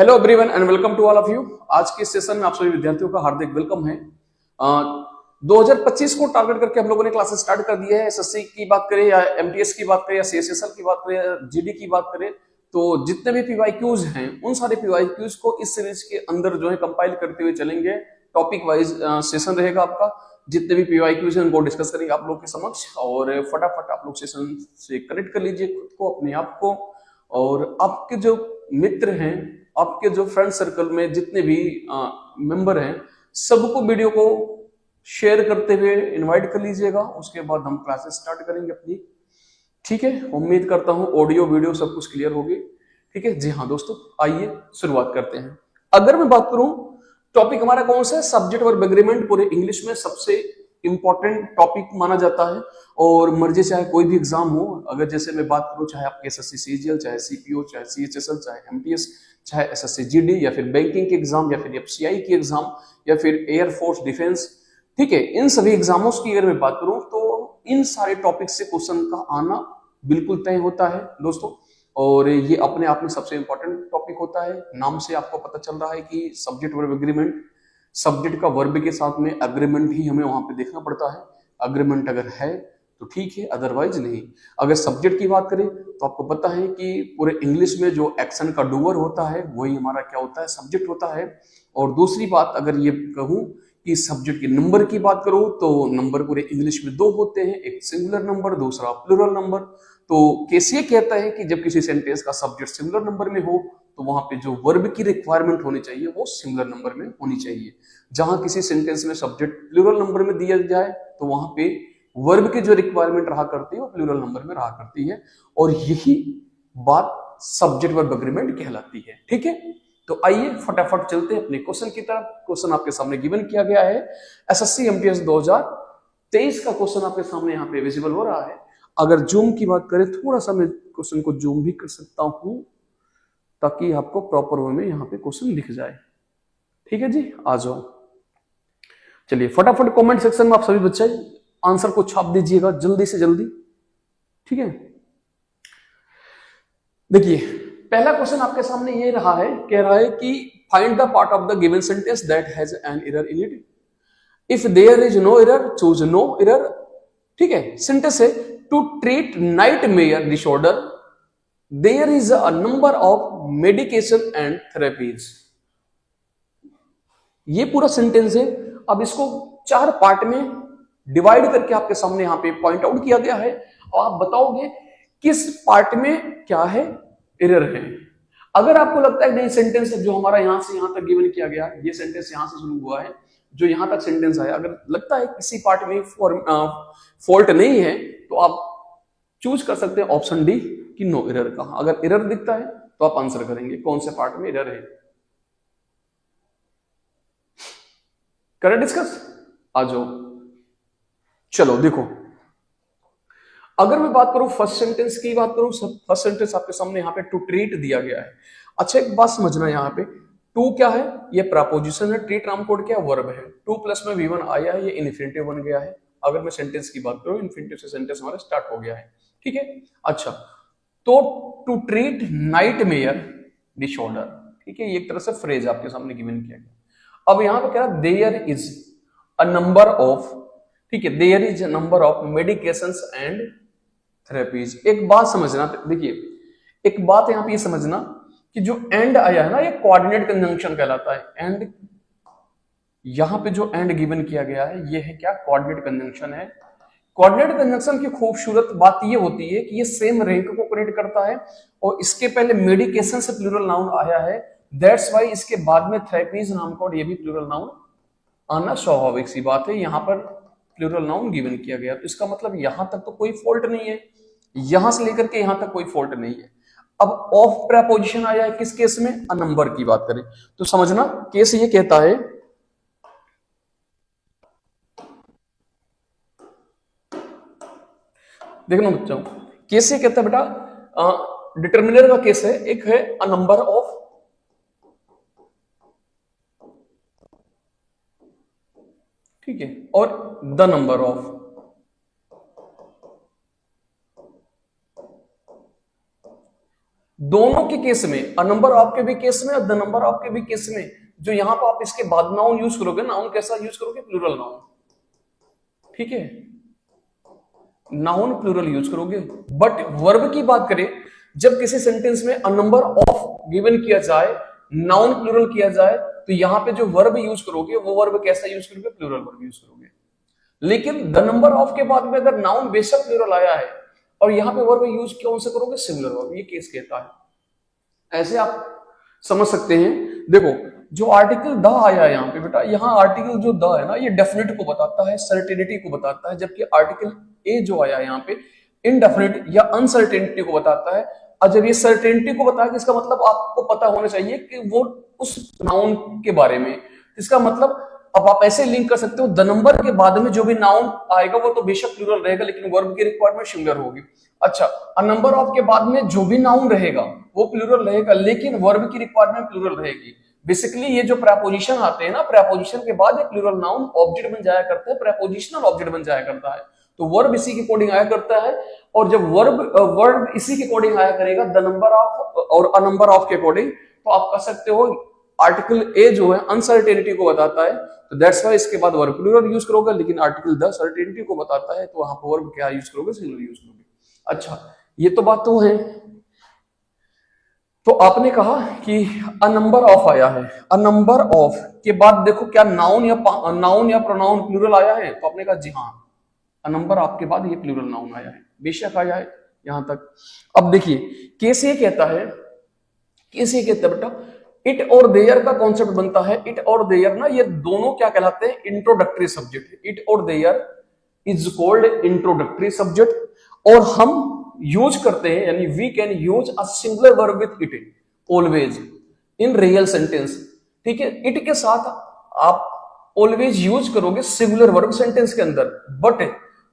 Hello everyone and welcome to all of you. आज के session में आप सभी विद्यार्थियों का हार्दिक वेलकम है। 2025 को टारगेट करके हम लोगों ने क्लासेस स्टार्ट कर दी है। एसएससी की बात करें या एमटीएस की बात करें या सीएसएसएल की बात करें या जीडी की बात करें, तो जितने भी पीवाईक्यूज हैं उन सारे पीवाईक्यूज को इस सीरीज के अंदर जो है कंपाइल करते हुए चलेंगे। टॉपिक वाइज सेशन रहेगा आपका। जितने भी पीवाईक्यूज हैं उनको डिस्कस करेंगे आप लोग के समक्ष, और फटाफट आप लोग सेशन से कनेक्ट कर लीजिए खुद को, अपने आप को, और आपके जो मित्र हैं, आपके जो फ्रेंड सर्कल में जितने भी मेंबर हैं, सबको वीडियो को शेयर करते हुए इनवाइट कर लीजिएगा। उसके बाद हम क्लासेस स्टार्ट करेंगे अपनी। ठीक है, उम्मीद करता हूं ऑडियो वीडियो सब कुछ क्लियर होगी। ठीक है जी हाँ दोस्तों, आइए शुरुआत करते हैं। अगर मैं बात करूं टॉपिक हमारा कौन सा है, सब्जेक्ट वर्ब एग्रीमेंट पूरे इंग्लिश में सबसे इंपॉर्टेंट टॉपिक माना जाता है। और मर्जी चाहे कोई भी एग्जाम हो, अगर जैसे मैं बात करूं चाहे आपके एसएससी सीजीएल, चाहे सीपीओ, चाहे सीएचएसएल, चाहे एमटीएस, चाहे एसएससी जीडी, या फिर बैंकिंग के एग्जाम, या फिर एफसीआई की एग्जाम, या फिर एयरफोर्स डिफेंस, ठीक है, इन सभी एग्जामों की अगर मैं बात करूं तो इन सारे टॉपिक से क्वेश्चन का आना बिल्कुल तय होता है दोस्तों। और ये अपने आप में सबसे इंपॉर्टेंट टॉपिक होता है। नाम से आपको पता चल रहा है कि सब्जेक्ट वर्ब एग्रीमेंट, सब्जेक्ट का वर्ब के साथ में एग्रीमेंट ही हमें वहां पे देखना पड़ता है। एग्रीमेंट अगर है तो ठीक है, अदरवाइज नहीं। अगर सब्जेक्ट की बात करें तो आपको पता है कि पूरे इंग्लिश में जो एक्शन का डूअर होता है वही हमारा क्या होता है, सब्जेक्ट होता है। और दूसरी बात अगर ये कहूं कि सब्जेक्ट के नंबर की बात करो तो नंबर पूरे इंग्लिश में दो होते हैं, एक सिंगुलर नंबर, दूसरा प्लूरल नंबर। तो केस ये कहता है कि जब किसी सेंटेंस का सब्जेक्ट सिंगुलर नंबर में हो तो वहां पे जो वर्ब की रिक्वायरमेंट होनी चाहिए वो सिंगुलर नंबर में होनी चाहिए। जहां किसी सेंटेंस में सब्जेक्ट प्लूरल नंबर में दिया जाए तो वहां पे वर्ब की जो रिक्वायरमेंट रहा करती है वो प्लूरल नंबर में रहा करती है। और यही बात सब्जेक्ट वर्ब एग्रीमेंट कहलाती है। ठीक है, तो आइए फटाफट चलते हैं अपने क्वेश्चन की तरफ। क्वेश्चन आपके सामने गिवन किया गया है, एसएससी एमटीएस 2023 का क्वेश्चन आपके सामने यहाँ पे विजिबल हो रहा है। अगर जूम की बात करें, थोड़ा सा मैं क्वेश्चन को जूम भी कर सकता हूं ताकि आपको प्रॉपर वे में यहाँ पे क्वेश्चन दिख जाए। ठीक है जी, आ जाओ। चलिए फटाफट कमेंट सेक्शन में आप सभी बच्चे आंसर को छाप दीजिएगा जल्दी से जल्दी। ठीक है, देखिए पहला क्वेश्चन आपके सामने ये रहा है, कह रहा है कि find the part of the given sentence that has an error in it. If there is no error choose no error. ठीक है, सेंटेंस है to treat nightmare disorder there is a number of medication and therapies. ये पूरा sentence है। अब इसको चार part में डिवाइड करके आपके सामने यहां पे पॉइंट आउट किया गया है, और आप बताओगे किस पार्ट में क्या है, एरर है। अगर आपको लगता है नहीं सेंटेंस जो हमारा यहां से यहां तक गिवन किया गया, ये सेंटेंस यहां से शुरू हुआ है, जो यहां तक सेंटेंस आया, अगर लगता है किसी पार्ट में फॉल्ट नहीं है तो आप चूज कर सकते हैं ऑप्शन डी कि नो एरर का। अगर एरर दिखता है तो आप आंसर करेंगे कौन से पार्ट में एरर है। करें डिस्कस, आ जाओ। चलो देखो, अगर मैं बात करूं फर्स्ट सेंटेंस की बात करूं, फर्स्ट सेंटेंस आपके सामने यहाँ पे टू ट्रीट दिया गया है। अच्छा एक बात समझना, यहाँ पे टू क्या है, ये प्रपोजिशन है, ट्रीट नाउन कोड क्या है, वर्ब है। टू प्लस में V1 आया है, ये इन्फिनिटिव बन गया है। अगर मैं सेंटेंस की बात करूं, इन्फिनिटिव से सेंटेंस हमारा स्टार्ट हो गया है। ठीक है, अच्छा तो टू ट्रीट नाइटमेयर डिसऑर्डर, ठीक है, ये एक तरह से फ्रेज आपके सामने गिवन किया गया। अब यहां पे क्या है, there is a number of, ठीक है, there is a number of medications and therapies. एक बात समझना, देखिए एक बात यहां पे ये समझना कि जो एंड आया है ना, ये कोऑर्डिनेट कंजंक्शन कहलाता है। एंड यहां पे जो एंड गिवन किया गया है ये है क्या, कोऑर्डिनेट कंजंक्शन है। कोऑर्डिनेट कंजंक्शन की खूबसूरत बात ये होती है कि ये सेम रैंक को कनेक्ट करता है, और इसके पहले मेडिकेशन से प्लूरल नाउन आया है, दैट्स वाई इसके बाद में थेरेपीज नाम का ये भी प्लूरल नाउन आना स्वाभाविक सी बात है। यहां पर प्लूरल नाउन गिवन किया गया, तो इसका मतलब यहां तक तो कोई फॉल्ट नहीं है, यहां से लेकर के यहां तक कोई फॉल्ट नहीं है। अब ऑफ प्रेपोजिशन आया है किस केस में, अ नंबर की बात करें तो समझना केस ये कहता है, देखना बच्चों, केस ये कहता है बेटा, डिटर्मिनर का केस है, एक है अ नंबर ऑफ, ठीक है, और द नंबर ऑफ। दोनों के केस में, अ नंबर ऑफ के भी केस में और द नंबर ऑफ के भी केस में, जो यहां पर आप इसके बाद नाउन यूज करोगे, नाउन कैसा यूज करोगे? प्लूरल नाउन, ठीक है, नाउन प्लूरल यूज करोगे। बट वर्ब की बात करें, जब किसी सेंटेंस में अ नंबर ऑफ गिवन किया जाए, नाउन प्लूरल किया जाए, तो यहां पे जो वर्ब यूज करोगे वो वर्ब कैसा यूज करोगे? प्लूरल वर्ब यूज करोगे। लेकिन द नंबर ऑफ के बाद में अगर नाउन बेशक प्लूरल आया है और यहां पे वर्ब यूज कौन से करोगे? सिंगुलर वर्ब, ये केस कहता है। ऐसे आप समझ सकते हैं। देखो जो आर्टिकल द आया है यहाँ पे बेटा, यहाँ आर्टिकल जो द है ना, ये डेफिनेट को बताता है, सर्टेनिटी को बताता है, जबकि आर्टिकल ए जो आया है यहाँ पे इनडेफिनेट या अनसर्टेनिटी को बताता है। और जब ये सर्टेनिटी को बताया, इसका मतलब आपको पता होना चाहिए कि वो उस नाउन के बारे में, इसका मतलब अब आप ऐसे लिंक कर सकते हो, द नंबर के बाद में जो भी नाउन आएगा वो तो बेशक प्लूरल रहेगा, लेकिन वर्ब की रिक्वायरमेंट सिंगुलर होगी। अच्छा, अ नंबर ऑफ के बाद में जो भी नाउन रहेगा वो प्लूरल रहेगा, लेकिन वर्ब की रिक्वायरमेंट प्लूरल रहेगी। बेसिकली ये जो प्रेपोजिशन आते हैं ना, प्रेपोजिशन के बाद एक प्लूरल नाउन ऑब्जेक्ट बन जाया करता है, प्रेपोजिशनल ऑब्जेक्ट बन जाया करता है, तो वर्ब इसी के अकॉर्डिंग आया करता है। और जब वर्ब इसी के अकॉर्डिंग आया करेगा, द नंबर ऑफ और अ नंबर ऑफ के अकॉर्डिंग, तो आप कह सकते हो आर्टिकल ए जो है अनसर्टेनिटी को बताता है, तो दैट्स वाई इसके बाद वर्ब प्लूरल यूज करोगे, लेकिन आर्टिकल द सर्टेनिटी को बताता है, तो वहां पर वर्ब क्या यूज करोगे? सिंगुलर यूज करोगे। अच्छा, ये तो बात तो है। तो आपने कहा कि अ नंबर ऑफ आया है, अ नंबर ऑफ के बाद देखो क्या नाउन या प्रोनाउन प्लूरल आया है? तो आपने कहा जी हाँ, अ नंबर ऑफ के बाद ये प्लूरल नाउन आया है, बेशक आया है यहां तक। अब देखिए केस ये कहता है, केस ये कहता है बेटा, इट और देयर का कॉन्सेप्ट बनता है। इट और देयर ना, ये दोनों क्या कहलाते हैं? Introductory subject. इट और there is called introductory subject. और हम यूज करते हैं, यानी we can use a singular verb with it always in real sentence. ठीक है, इट के साथ आप ऑलवेज यूज करोगे सिंगुलर वर्ब सेंटेंस के अंदर, बट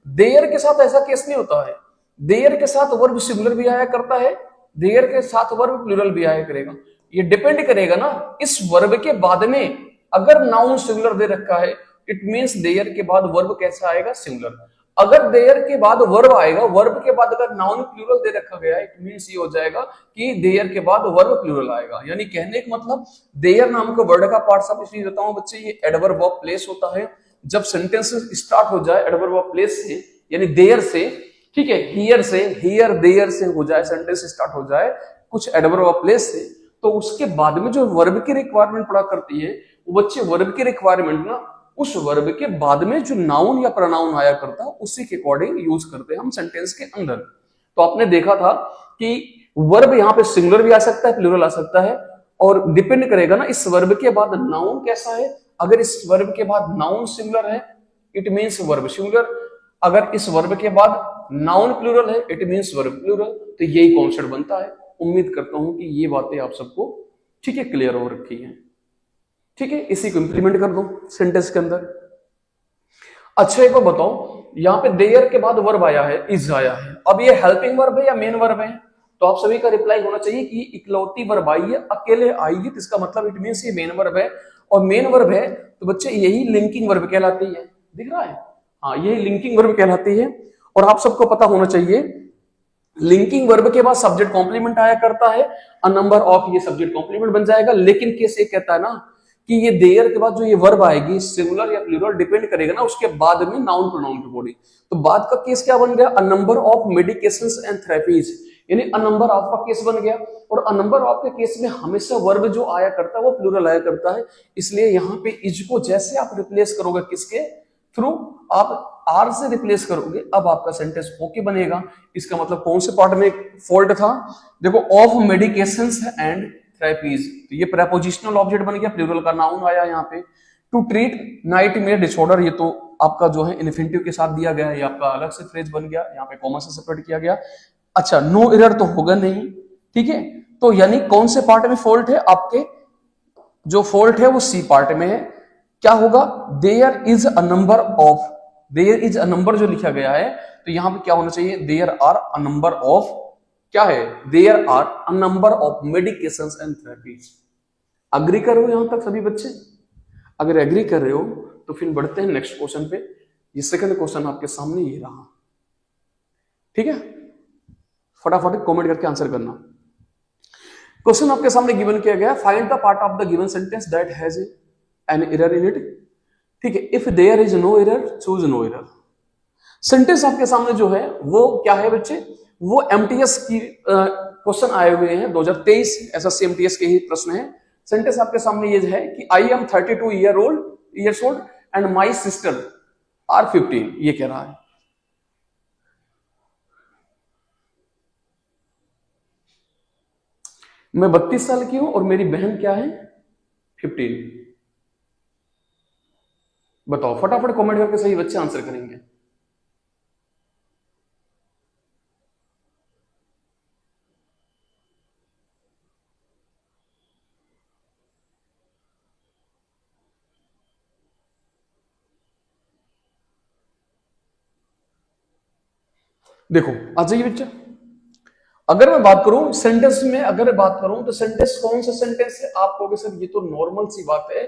देयर के साथ ऐसा केस नहीं होता है। देयर के साथ वर्ब सिंगुलर भी आया करता है, देयर के साथ वर्ब प्लूरल भी आया करेगा। ये डिपेंड करेगा ना इस वर्ब के बाद में अगर नाउन सिंगुलर दे रखा है, इट मींस देयर के बाद वर्ब कैसा आएगा? सिंगुलर। अगर देयर के बाद वर्ब आएगा, वर्ब के बाद अगर नाउन प्लूरल दे रखा गया, इट मींस ये हो जाएगा कि देयर के बाद वर्ब प्लूरल आएगा। यानी कहने का मतलब देयर नाम का वर्ड का पार्ट सब इसलिए देता हूं बच्चे, ये एडवर्ब ऑफ प्लेस होता है। जब सेंटेंस स्टार्ट हो जाए एडवर्ब ऑफ प्लेस से, यानी देयर से, ठीक है, हियर से, हियर देयर से हो जाए, सेंटेंस स्टार्ट हो जाए कुछ एडवर्ब ऑफ प्लेस से, तो उसके बाद में जो वर्ब की रिक्वायरमेंट पड़ा करती है, वो बच्चे वर्ब की रिक्वायरमेंट ना उस वर्ब के बाद में जो नाउन या प्रोनाउन आया करता है उसी के अकॉर्डिंग यूज करते हैं हम सेंटेंस के अंदर। तो आपने देखा था कि वर्ब यहाँ पे सिंगुलर भी आ सकता है, प्लूरल आ सकता है, और डिपेंड करेगा ना इस वर्ब के बाद नाउन कैसा है। अगर इस वर्ब के बाद नाउन सिंगुलर है, इट मींस वर्ब सिंगुलर। अगर इस वर्ब के बाद नाउन प्लूरल है, इट मींस वर्ब प्लूरल। तो यही कॉन्सेप्ट बनता है। उम्मीद करता हूं कि ये बातें आप सबको ठीक है क्लियर हो रखी हैं। ठीक है, इसी को इंप्लीमेंट कर दो सेंटेंस के अंदर। अच्छा एक बार बताओ, यहाँ पे देयर के बाद वर्ब आया है, इज आया है, अब ये हेल्पिंग वर्ब है या मेन वर्ब है? तो आप सभी का रिप्लाई होना चाहिए कि इकलौती वर्ब आई है, अकेले आई है, तो इसका मतलब इट मींस ये मेन वर्ब है। और मेन वर्ब है तो बच्चे यही लिंकिंग वर्ब कहलाती है। दिख रहा है? हाँ, यही लिंकिंग वर्ब कहलाती है। और आप सबको पता होना चाहिए लिंकिंग वर्ब के बाद सब्जेक्ट कॉम्प्लीमेंट आया करता है, अ नंबर ऑफ ये सब्जेक्ट कॉम्प्लीमेंट बन जाएगा। लेकिन केस ये कहता है ना कि ये देयर के बाद जो ये वर्ब आएगी सिंगुलर या प्लूरल डिपेंड करेगा ना उसके बाद में नाउन प्रोनाउन के अकॉर्डिंग। तो बाद का केस क्या बन गया? अ number of medications and therapies, यानी अ नंबर ऑफ का केस बन गया। और अ नंबर ऑफ के केस में हमेशा वर्ब जो आया करता है वो प्लूरल आया करता है। इसलिए यहाँ पे इज को जैसे आप रिप्लेस करोगे किसके थ्रू? आप आर से रिप्लेस करोगे, अब आपका सेंटेंस ओके बनेगा। इसका मतलब कौन से पार्ट में फॉल्ट था? देखो, ऑफ मेडिकेशंस एंड थेरेपीज, तो ये प्रेपोजिशनल ऑब्जेक्ट बन गया, प्लूरल का नाउन आया यहाँ पे। टू ट्रीट नाइटमेयर डिसऑर्डर, ये तो आपका जो है इन्फिनिटिव के साथ दिया गया है, ये आपका अलग से फ्रेज बन गया, यहाँ पे कॉमा से सेपरेट किया गया। अच्छा, नो एरर तो होगा नहीं, ठीक है। तो यानी कौन से पार्ट में फॉल्ट है? आपके जो फॉल्ट है वो सी पार्ट में है। क्या होगा? There is a number of, there is a number जो लिखा गया है, तो यहां पे क्या होना चाहिए? There are a number of, क्या है? There are a number of medications and therapies. Agree कर रहे हो यहां तक सभी बच्चे? अगर एग्री कर रहे हो तो फिर बढ़ते हैं नेक्स्ट क्वेश्चन पे। ये सेकंड क्वेश्चन आपके सामने ये रहा, ठीक है। फटाफट कमेंट करके आंसर करना। क्वेश्चन आपके सामने गिवन किया गया, find the part of the given sentence that has an error in it. ठीक है, if there is no error choose no error. Sentence आपके सामने जो है वो क्या है बच्चे, वो एमटीएस की क्वेश्चन आए हुए हैं 2023 एसएससी एमटीएस के ही प्रश्न है। सेंटेंस आपके सामने ये है कि I am 32 years old and my sister are 15, ये कह रहा है। मैं 32 साल की हूं और मेरी बहन क्या है 15। बताओ फटाफट कमेंट करके सही बच्चे आंसर करेंगे। देखो आ जाइए बच्चा, अगर मैं बात करूं सेंटेंस में, अगर बात करूं तो सेंटेंस कौन सा सेंटेंस है, आप कहोगे सर ये तो नॉर्मल सी बात है।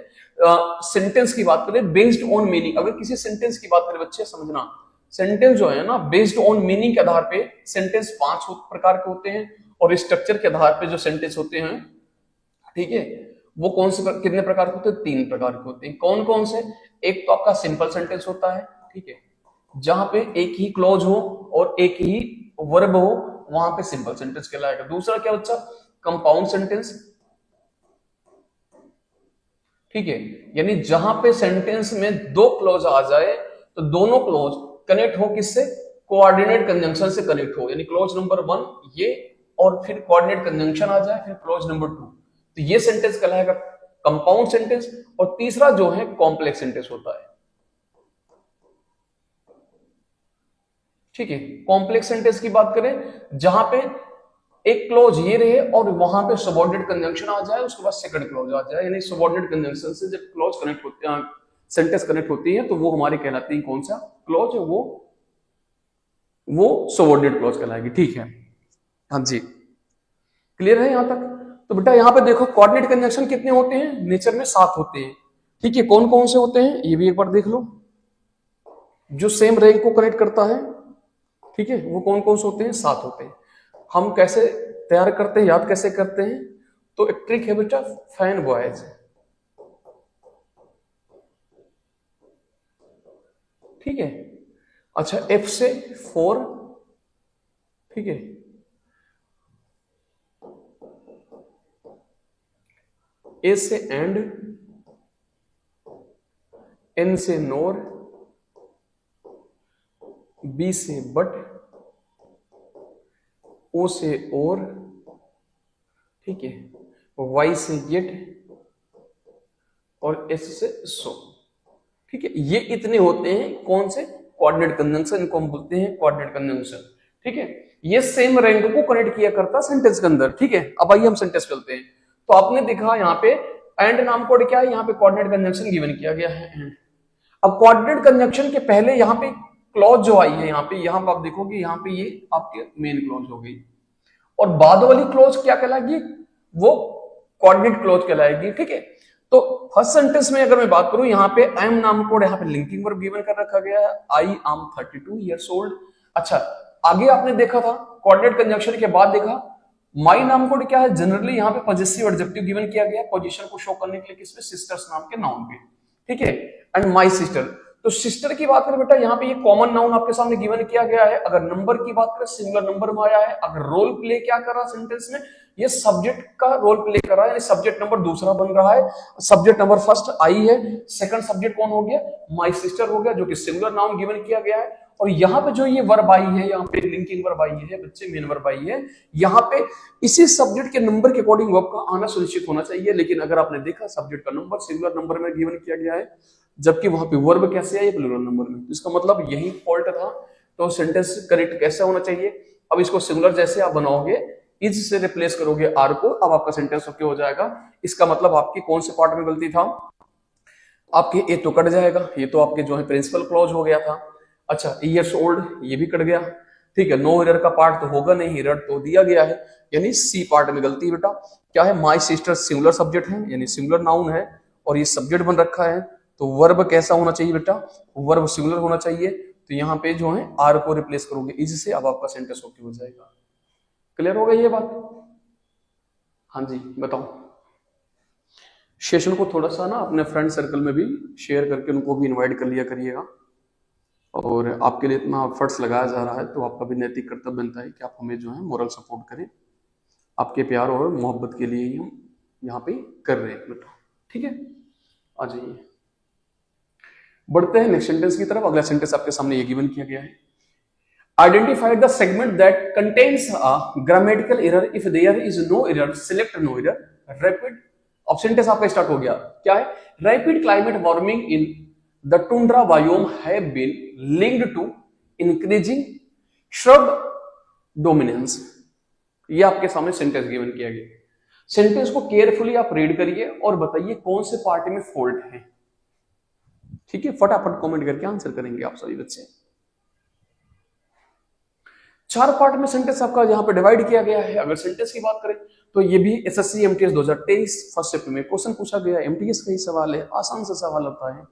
सेंटेंस की बात करें बेस्ड ऑन मीनिंग, अगर किसी सेंटेंस की बात करें बच्चे समझना, सेंटेंस जो है ना बेस्ड ऑन मीनिंग के आधार पे सेंटेंस 5 प्रकार के होते हैं, और स्ट्रक्चर के आधार पे जो सेंटेंस होते हैं, ठीक है, वो कौन से कितने प्रकार के होते हैं, 3 प्रकार के होते हैं। कौन कौन से, एक तो आपका सिंपल सेंटेंस होता है, ठीक है, जहां पे एक ही क्लॉज हो और एक ही वर्ब हो, वहां पे सिंपल सेंटेंस कहलाएगा। दूसरा क्या बच्चा, कंपाउंड सेंटेंस, ठीक है, यानी जहां पे सेंटेंस में 2 क्लॉज आ जाए तो दोनों क्लॉज कनेक्ट हो किससे, कोऑर्डिनेट कंजंक्शन से कनेक्ट हो, यानी क्लॉज नंबर 1 ये, और फिर कोऑर्डिनेट कंजंक्शन आ जाए, फिर क्लॉज नंबर 2, तो ये सेंटेंस कहलाएगा कंपाउंड सेंटेंस। और तीसरा जो है कॉम्प्लेक्स सेंटेंस होता है, ठीक है। कॉम्प्लेक्स सेंटेंस की बात करें जहां पे एक क्लॉज ये रहे और वहां पे सबऑर्डिनेट कंजंक्शन आ जाए, उसके बाद सेकंड क्लॉज आ जाए, यानी सबऑर्डिनेट कंजंक्शन से जब क्लॉज कनेक्ट होते हैं, सेंटेंस कनेक्ट होती है, तो वो हमारी कहलाती है कौन सा क्लॉज है, वो सबऑर्डिनेट क्लॉज कहलाएगी, ठीक है। हाँ जी, क्लियर है यहां तक। तो बेटा यहां पे देखो कोऑर्डिनेट कंजंक्शन कितने होते हैं, नेचर में 7 होते हैं, ठीक है। कौन कौन से होते हैं ये भी एक बार देख लो, जो सेम रैंक को कनेक्ट करता है, ठीक है, वो कौन कौन से होते हैं, 7 होते हैं। हम कैसे तैयार करते हैं, याद कैसे करते हैं, तो एक ट्रिक है बेटा, फैन बॉयज, ठीक है। अच्छा, F से 4, ठीक है, A से एंड, N से नोर, B से बट, O से और, ठीक है, Y से येट, और S से सो, ठीक है। ये इतने होते हैं कौन से, कोऑर्डिनेट कंजंक्शन, इनको हम बोलते हैं कोऑर्डिनेट कंजंक्शन, ठीक है। ये सेम रैंक को कनेक्ट किया करता सेंटेंस के अंदर, ठीक है। अब आइए हम सेंटेंस चलते हैं। तो आपने देखा यहाँ पे एंड नाम कोड क्या है, यहाँ पे कोऑर्डिनेट कंजंक्शन गिवन किया गया है एंड। अब कोऑर्डिनेट कंजंक्शन के पहले यहाँ पे क्लॉज जो आई है, यहाँ पे आप देखोगे यहाँ पे ये आपके मेन क्लॉज हो गई, और बाद वाली क्लॉज क्या कहलाएगी, वो कोऑर्डिनेट क्लॉज कहलाएगी, ठीक है। तो फर्स्ट सेंटेंस में अगर मैं बात करूं, यहाँ पे एम नाम कोड यहाँ पे लिंकिंग वर्ब गिवन कर रखा गया है, आई एम 32 ईयर्स ओल्ड। अच्छा, आगे आपने देखा था कोऑर्डिनेट कंजंक्शन के बाद देखा माई नाम कोड क्या है, जनरली यहाँ पे पॉजिटिव एडजेक्टिव गिवन किया गया पोजीशन को शो करने के लिए, किसमें, सिस्टर्स नाम के नाउन पे, ठीक है। एंड माई सिस्टर, तो सिस्टर की बात करें बेटा, यहाँ पे ये कॉमन नाउन आपके सामने गिवन किया गया है। अगर नंबर की बात करें सिंगुलर नंबर में आया है। अगर रोल प्ले क्या कर रहा है सेंटेंस में, ये सब्जेक्ट का रोल प्ले कर रहा है, यानी सब्जेक्ट नंबर दूसरा बन रहा है। सब्जेक्ट नंबर फर्स्ट आई है, सेकंड सब्जेक्ट कौन हो गया, माई सिस्टर हो गया, जो कि सिंगुलर नाउन गिवन किया गया है। और यहाँ पे जो ये वर्ब आई है, यहाँ पे लिंकिंग वर्ब आई है बच्चे, मेन वर्ब आई है, यहाँ पे इसी सब्जेक्ट के नंबर के अकॉर्डिंग वर्ब का आना सुनिश्चित होना चाहिए। लेकिन अगर आपने देखा सब्जेक्ट का नंबर सिंगुलर नंबर में गिवन किया गया है, जबकि वहां पे वर्ब कैसे है, प्लूरल नंबर में, तो इसका मतलब यही फॉल्ट था। तो सेंटेंस करेक्ट कैसे होना चाहिए, अब इसको सिंगुलर जैसे आप बनाओगे, इज से रिप्लेस करोगे आर को, अब आपका सेंटेंस ओके हो जाएगा। इसका मतलब आपकी कौन से पार्ट में गलती था, आपके ए तो कट जाएगा, ये तो आपके जो है प्रिंसिपल क्लॉज हो गया था। अच्छा, ईयर्स ओल्ड ये भी कट गया, ठीक है। नो एरर का पार्ट तो होगा नहीं, एरर तो दिया गया है, यानी सी पार्ट में गलती बेटा क्या है, माई सिस्टर सिंगुलर सब्जेक्ट है, यानी सिंगुलर नाउन है, और ये सब्जेक्ट बन रखा है। तो वर्ब कैसा होना चाहिए बेटा, वर्ब सिंगुलर होना चाहिए। तो यहाँ पे जो है आर को रिप्लेस करोगे इज से, अब आपका सेंटेंस ओके हो जाएगा। क्लियर हो गई ये बात। हाँ जी बताओ। सेशन को थोड़ा सा ना अपने फ्रेंड सर्कल में भी शेयर करके उनको भी इनवाइट कर लिया करिएगा। और आपके लिए इतना एफर्ट्स लगाया जा रहा है तो आपका भी नैतिक कर्तव्य बनता है कि आप हमें जो है मोरल सपोर्ट करें। आपके प्यार और मोहब्बत के लिए ही हम यहाँ पे कर रहे हैं बेटा, ठीक है। आ जाइए, बढ़ते हैं नेक्स्ट सेंटेंस की तरफ। अगला सेंटेंस आपके सामने ये गिवन किया गया है। Identify the segment that contains a grammatical error. If there is no error, select no error. Rapid, अब सेंटेंस आपका स्टार्ट हो गया। क्या है? Rapid climate warming in the tundra biome have been linked to increasing shrub dominance. ये आपके सामने sentence given किया गया। सेंटेंस को केयरफुली आप रीड करिए और बताइए कौन से पार्ट में फॉल्ट है, ठीक है। फटाफट कमेंट करके आंसर करेंगे आप सभी बच्चे। 4 पार्ट में सेंटेंस आपका यहां पे डिवाइड किया गया है। अगर सेंटेंस की बात करें तो ये भी एसएससी एमटीएस 2023 फर्स्ट शिफ्ट में क्वेश्चन पूछा गया। एमटीएस का ही सवाल है, आसान सा सवाल होता है,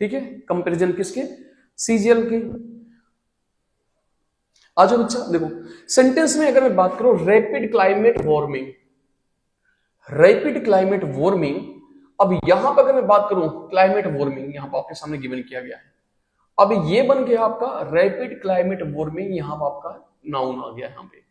ठीक है। कंपैरिजन किसके? सीजीएल के। आ जाओ बच्चा, देखो सेंटेंस में अगर मैं बात करूं rapid climate warming, rapid climate warming. अब यहां पर अगर मैं बात करूं क्लाइमेट वार्मिंग, यहां पर आपके सामने गिवन किया गया है। अब ये बन गया आपका रैपिड क्लाइमेट वार्मिंग, यहां पर आपका नाउन आ गया यहां पे।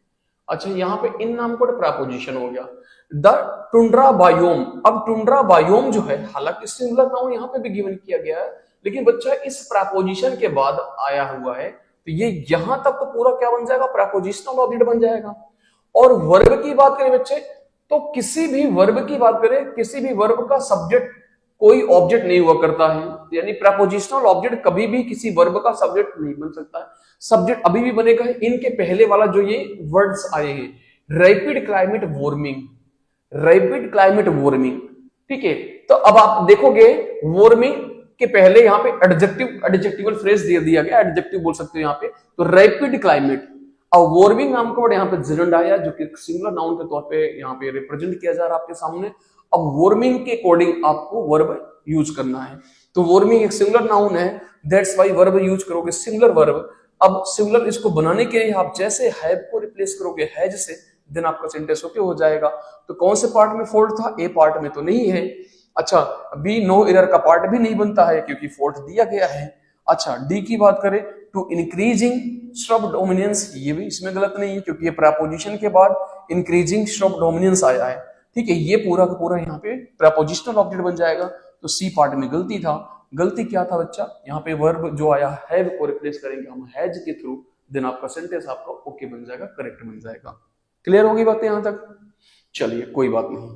अच्छा, यहां पे इन नाम को प्रेपोजिशन हो गया द टुंड्रा बायोम। अब टुंड्रा बायोम जो है, हालांकि सिंगुलर नाउन यहां पे भी गिवन किया गया है, लेकिन बच्चा इस प्रेपोजिशन के बाद आया हुआ है तो ये यहां तक तो पूरा क्या बन जाएगा? प्रेपोजिशनल ऑब्जेक्ट बन जाएगा। और वर्ब की बात करें बच्चे तो किसी भी वर्ब की बात करें, किसी भी वर्ब का सब्जेक्ट कोई ऑब्जेक्ट नहीं हुआ करता है, यानी प्रेपोजिशनल ऑब्जेक्ट कभी भी किसी वर्ब का सब्जेक्ट नहीं बन सकता है। सब्जेक्ट अभी भी बनेगा इनके पहले वाला जो ये वर्ड्स आए हैं, rapid climate warming, rapid climate warming, ठीक है। तो अब आप देखोगे वार्मिंग के पहले यहाँ पे एडजेक्टिवल फ्रेज दे दिया गया, एडजेक्टिव बोल सकते हो यहाँ पे, तो रैपिड क्लाइमेट। अब वार्मिंग नाम का वर्ड यहाँ पे जिरंड आया जो कि सिंगुलर नाउन के तौर पे यहाँ पे रिप्रेजेंट किया जा रहा है आपके सामने। अब वार्मिंग के अकॉर्डिंग आपको वर्ब यूज करना है। तो वार्मिंग एक सिंगुलर नाउन है, दैट्स वाई वर्ब यूज करोगे सिंगुलर वर्ब। अब सिंगुलर इसको बनाने के लिए आप जैसे हैव को रिप्लेस करोगे हैज से, देन आपका सेंटेंस ओके हो जाएगा। तो कौन से पार्ट में फॉल्ट था? ए पार्ट में तो नहीं है। अच्छा, बी नो एरर का पार्ट भी नहीं बनता है क्योंकि फॉल्ट दिया गया है। अच्छा, डी की बात करें टू इंक्रीजिंग श्रब डोमिनेंस, ये भी इसमें गलत नहीं है क्योंकि ये प्रेपोजिशन के बाद इंक्रीजिंग श्रब डोमिनेंस आया है, ठीक है। ये पूरा का पूरा यहाँ पे प्रेपोजिशनल ऑब्जेक्ट बन जाएगा। तो सी पार्ट में गलती था। गलती क्या था बच्चा? यहाँ पे वर्ब जो आया हैव को रिप्लेस करेंगे हम हैज के थ्रू, देन आपका सेंटेंस आपका ओके बन जाएगा, करेक्ट बन जाएगा। क्लियर होगी बातें यहां तक? चलिए कोई बात नहीं,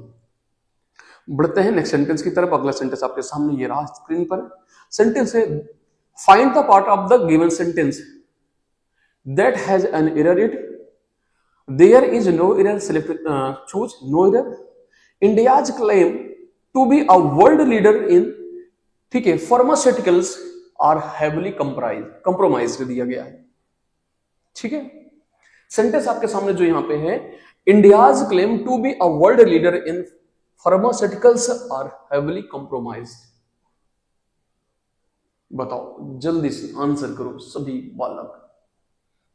बढ़ते हैं नेक्स्ट सेंटेंस की तरफ। अगला सेंटेंस आपके सामने ये रहा स्क्रीन पर। सेंटेंस है find the part of the given sentence that has an error it, there is no error, select choose no error. India's claim to be a world leader in, ठीक है, pharmaceuticals are heavily compromised दिया गया है, ठीक है। Sentence आपके सामने जो यहां पे है, India's claim to be a world leader in pharmaceuticals are heavily compromised. बताओ जल्दी से आंसर करो सभी बालक,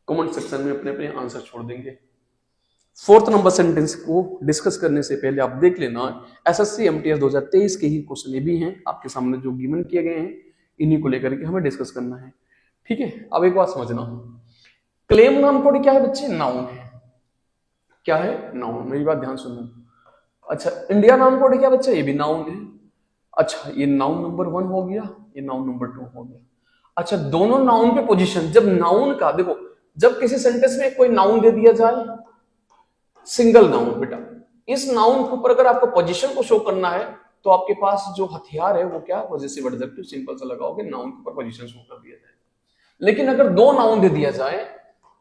कमेंट सेक्शन में अपने अपने आंसर छोड़ देंगे। 4th नंबर सेंटेंस को डिस्कस करने से पहले आप देख लेना एसएससी एमटीएस 2023 के ही क्वेश्चन ये भी हैं आपके सामने जो गिवन किए गए हैं, इन्हीं को लेकर के हमें डिस्कस करना है, ठीक है। अब एक बात समझना, क्लेम नाम कोड क्या है बच्चे? नाउन है। क्या है? नाउन। मेरी बात ध्यान सुनो। अच्छा, इंडिया नाम कोड क्या बच्चा? ये भी नाउन है। अच्छा, ये नाउन नंबर 1 हो गया, ये नाउन नंबर 2 हो गया। अच्छा, दोनों नाउन पे पोजीशन, जब नाउन का देखो, जब किसी सेंटेंस में कोई नाउन दे दिया जाए, सिंगल नाउन बेटा, इस नाउन के ऊपर अगर आपको पोजीशन को शो करना है तो आपके पास जो हथियार है वो क्या? पॉजिटिव एडजेक्टिव सिंपल सा लगाओगे, नाउन के ऊपर पोजीशन शो कर दिया जाए। लेकिन अगर 2 नाउन दे दिया जाए,